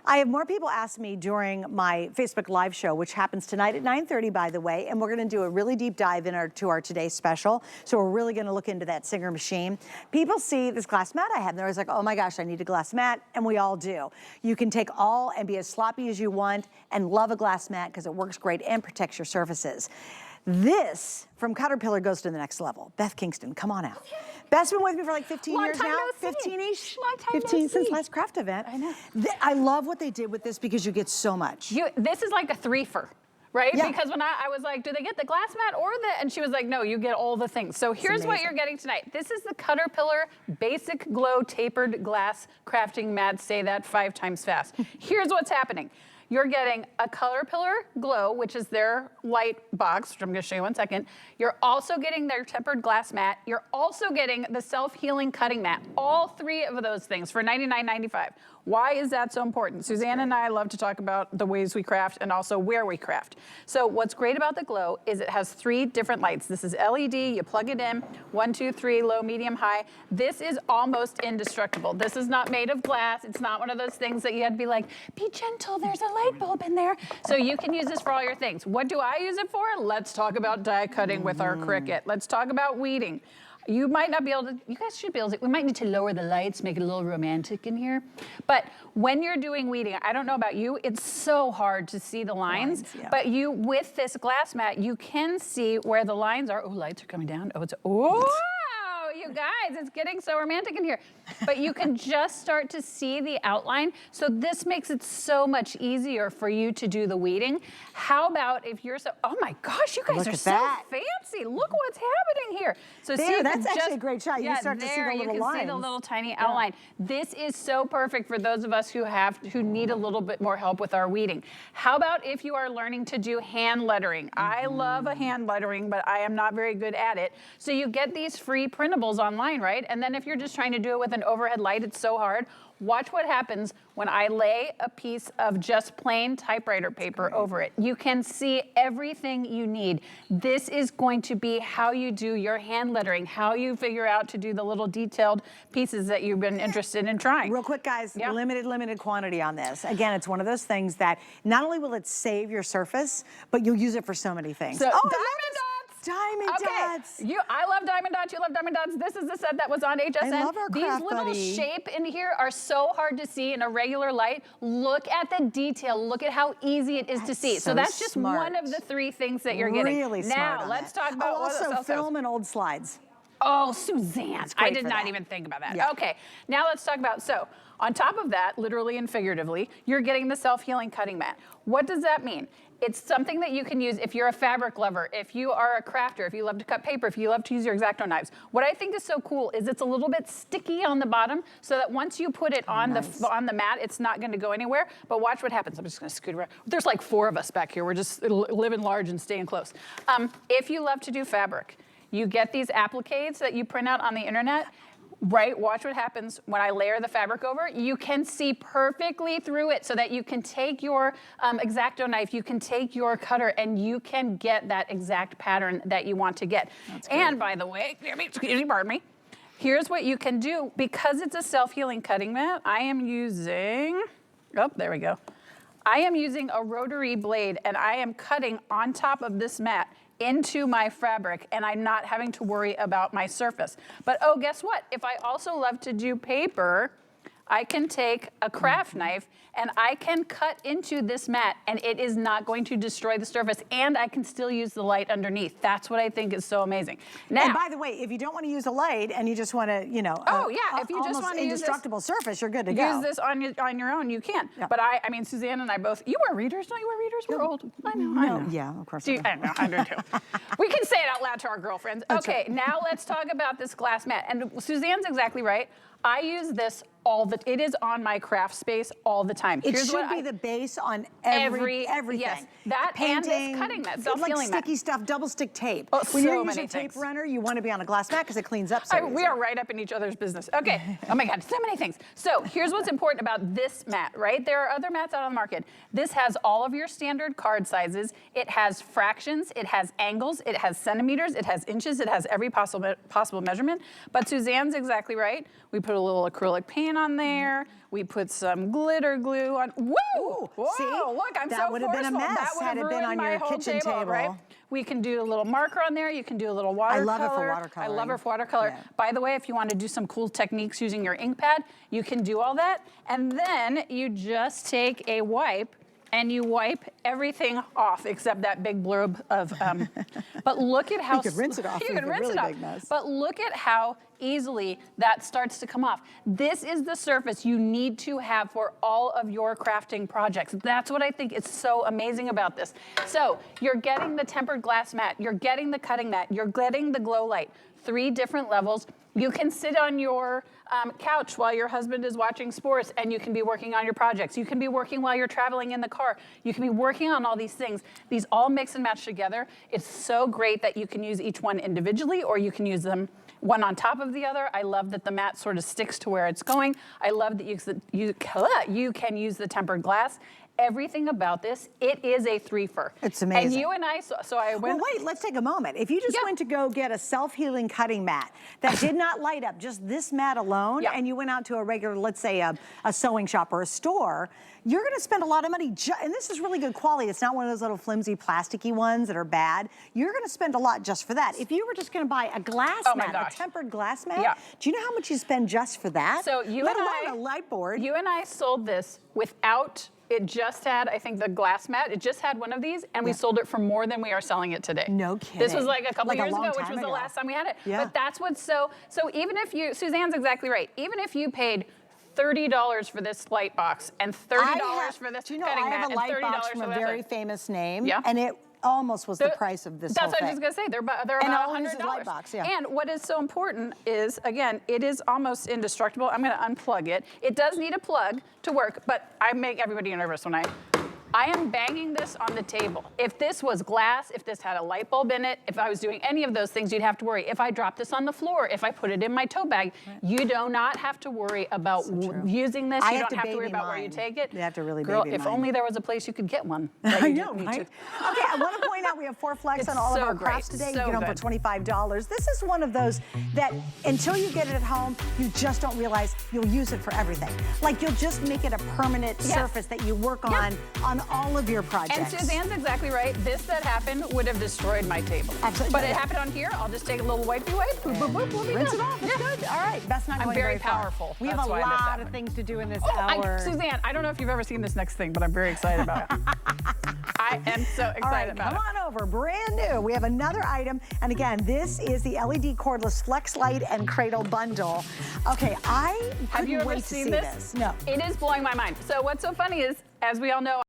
I have more people ask me during my Facebook Live show, which happens tonight at 9:30, by the way, and we're going to do a really deep dive into our today's special. So we're really going to look into that Singer machine. People see this glass mat I have, and they're always like, oh my gosh, I need a glass mat, and we all do. You can take all and be as sloppy as you want and love a glass mat because it works great and protects your surfaces. This from CutterPillar goes to the next level. Beth Kingston, come on out. Beth's been with me for like 15 years now. 15-ish. 15 since last craft event. I know. I love what they did with this because you get so much. This is like a threefer. Right? Yeah. Because when I was like, do they get the glass mat or the, and she was like, no, you get all the things. So here's what you're getting tonight. This is the CutterPillar Basic Glow Tapered Glass Crafting Mat. Say that 5 times fast. Here's what's happening. You're getting a CutterPillar Glow, which is their light box, which I'm gonna show you in 1 second. You're also getting their tempered glass mat. You're also getting the self-healing cutting mat. All 3 of those things for $99.95. Why is that so important? Suzanne and I love to talk about the ways we craft and also where we craft. So what's great about the Glow is it has 3 different lights. This is LED, you plug it in, 1, 2, 3, low, medium, high. This is almost indestructible. This is not made of glass. It's not one of those things that you had to be like, be gentle, there's a light bulb in there. So you can use this for all your things. What do I use it for? Let's talk about die cutting with our Cricut. Let's talk about weeding. You might not be able to, you guys should be able to, we might need to lower the lights, make it a little romantic in here. But when you're doing weeding, I don't know about you, it's so hard to see the lines. But you, with this glass mat, you can see where the lines are. Oh, lights are coming down. Oh, it's, oh! You guys, it's getting so romantic in here. But you can just start to see the outline. So this makes it so much easier for you to do the weeding. How about if you're so, oh my gosh, you guys are so fancy. Look what's happening here. So there, see, that's actually a great shot. You start to see the little lines. You can see the little tiny outline. This is so perfect for those of us who need a little bit more help with our weeding. How about if you are learning to do hand lettering? I love a hand lettering, but I am not very good at it. So you get these free printables online, right? And then if you're just trying to do it with an overhead light, it's so hard. Watch what happens when I lay a piece of just plain typewriter paper over it. You can see everything you need. This is going to be how you do your hand lettering, how you figure out to do the little detailed pieces that you've been interested in trying. Real quick, guys, limited quantity on this. Again, it's one of those things that not only will it save your surface, but you'll use it for so many things. So, Diamond dots. I love diamond dots. You love diamond dots. This is the set that was on HSN. I love our These little shape in here are so hard to see in a regular light. Look at the detail. Look at how easy it is to see. So that's just one of the 3 things that you're getting. Really smart. Now let's talk about also film and old slides. Oh, Suzanne, I did not even think about that. Yeah. Okay, now let's talk about, so on top of that, literally and figuratively, you're getting the self-healing cutting mat. What does that mean? It's something that you can use if you're a fabric lover, if you are a crafter, if you love to cut paper, if you love to use your X-Acto knives. What I think is so cool is it's a little bit sticky on the bottom so that once you put it on the mat, it's not gonna go anywhere. But watch what happens. I'm just gonna scoot around. There's like 4 of us back here. We're just living large and staying close. If you love to do fabric, you get these appliques that you print out on the internet. Right, watch what happens when I layer the fabric over. You can see perfectly through it so that you can take your X-Acto knife, you can take your cutter, and you can get that exact pattern that you want to get. And by the way, pardon me, here's what you can do. Because it's a self-healing cutting mat, I am using, oh, there we go. I am using a rotary blade, and I am cutting on top of this mat into my fabric, and I'm not having to worry about my surface. But oh, guess what? If I also love to do paper, I can take a craft knife and I can cut into this mat and it is not going to destroy the surface, and I can still use the light underneath. That's what I think is so amazing. Now, and by the way, if you don't want to use a light and you just want to, you know, if you just want to use indestructible surface, you're good to go. Use this on your own, you can. Yeah. But I mean, Suzanne and I both, you wear readers, don't you wear readers? We're old. I know. Yeah, of course. I know, I do too. We can say it out loud to our girlfriends. Okay, now let's talk about this glass mat. And Suzanne's exactly right. I use this it is on my craft space all the time. It should be the base on everything. Yes, that painting, and this cutting mat, self-healing like sticky stuff, double stick tape. Oh, when you're using a tape runner, you want to be on a glass mat because it cleans up so easy. We are right up in each other's business. Okay, oh my God, so many things. So here's what's important about this mat, right? There are other mats out on the market. This has all of your standard card sizes. It has fractions, it has angles, it has centimeters, it has inches, it has every possible measurement. But Suzanne's exactly right. We put a little acrylic pan paint on there. We put some glitter glue on. Woo! Whoa, see? look, I'm so That would have been a forceful. mess That would had have it been ruined on my your whole kitchen table. right? We can do a little marker on there. You can do a little watercolor. I love it for watercoloring. I love it for watercolor. Yeah. By the way, if you want to do some cool techniques using your ink pad, you can do all that. And then you just take a wipe and you wipe everything off except that big blurb of, but look at how- You could rinse it off. You could rinse it off. But look at how easily that starts to come off. This is the surface you need to have for all of your crafting projects. That's what I think is so amazing about this. So you're getting the tempered glass mat, you're getting the cutting mat, you're getting the glow light, 3 different levels. You can sit on your couch while your husband is watching sports and you can be working on your projects. You can be working while you're traveling in the car. You can be working on all these things. These all mix and match together. It's so great that you can use each one individually or you can use them one on top of the other. I love that the mat sort of sticks to where it's going. I love that you can use the tempered glass. Everything about this, it is a 3-fer. It's amazing. And you and I, so I went. Well, wait, let's take a moment. If you just went to go get a self-healing cutting mat that did not light up, just this mat alone, and you went out to a regular, let's say a sewing shop or a store, you're gonna spend a lot of money, and this is really good quality. It's not one of those little flimsy plasticky ones that are bad. You're gonna spend a lot just for that. If you were just gonna buy a glass mat, a tempered glass mat, do you know how much you spend just for that? So you Let and alone a light board. You and I sold this without, it just had, I think, the glass mat. It just had one of these, and we sold it for more than we are selling it today. No kidding. This was like a couple years ago, which was ago. the last time we had it. Yeah. But that's what's so even if you, Suzanne's exactly right, even if you paid $30 for this light box and $30 for this cutting mat I have a and light $30 box for from a that. very famous name, Yeah. and it almost was the price of this That's whole what I was thing. just gonna say. They're And about all it is $100. is light box, And what is so important is, again, it is almost indestructible. I'm gonna unplug it. It does need a plug to work, but I make everybody nervous when I am banging this on the table. If this was glass, if this had a light bulb in it, if I was doing any of those things, you'd have to worry. If I drop this on the floor, if I put it in my tote bag, you do not have to worry about using this. You don't have to worry about where you take it. You have to really Girl, baby if mine. only there was a place you could get one. I know, right? Okay, I want to point out we have 4 flex on all of our crafts today. You get them for $25. This is one of those that until you get it at home, you just don't realize you'll use it for everything. Like you'll just make it a permanent surface that you work on all of your projects. And Suzanne's exactly right. This that happened would have destroyed my table. Absolutely. But it happened on here. I'll just take a little wipey wipe. Boop, boop, boop, we'll be Rinse done. it off. It's good. All right. That's not I'm going very far. powerful. We have That's a why I missed that lot of one. things to do in this hour. Suzanne, I don't know if you've ever seen this next thing, but I'm very excited about it. I am so excited about it. Come on over. Brand new. We have another item. And again, this is the LED cordless flex light and cradle bundle. Okay, I Have you couldn't ever wait to seen see this? No. It is blowing my mind. So what's so funny is, as we all know,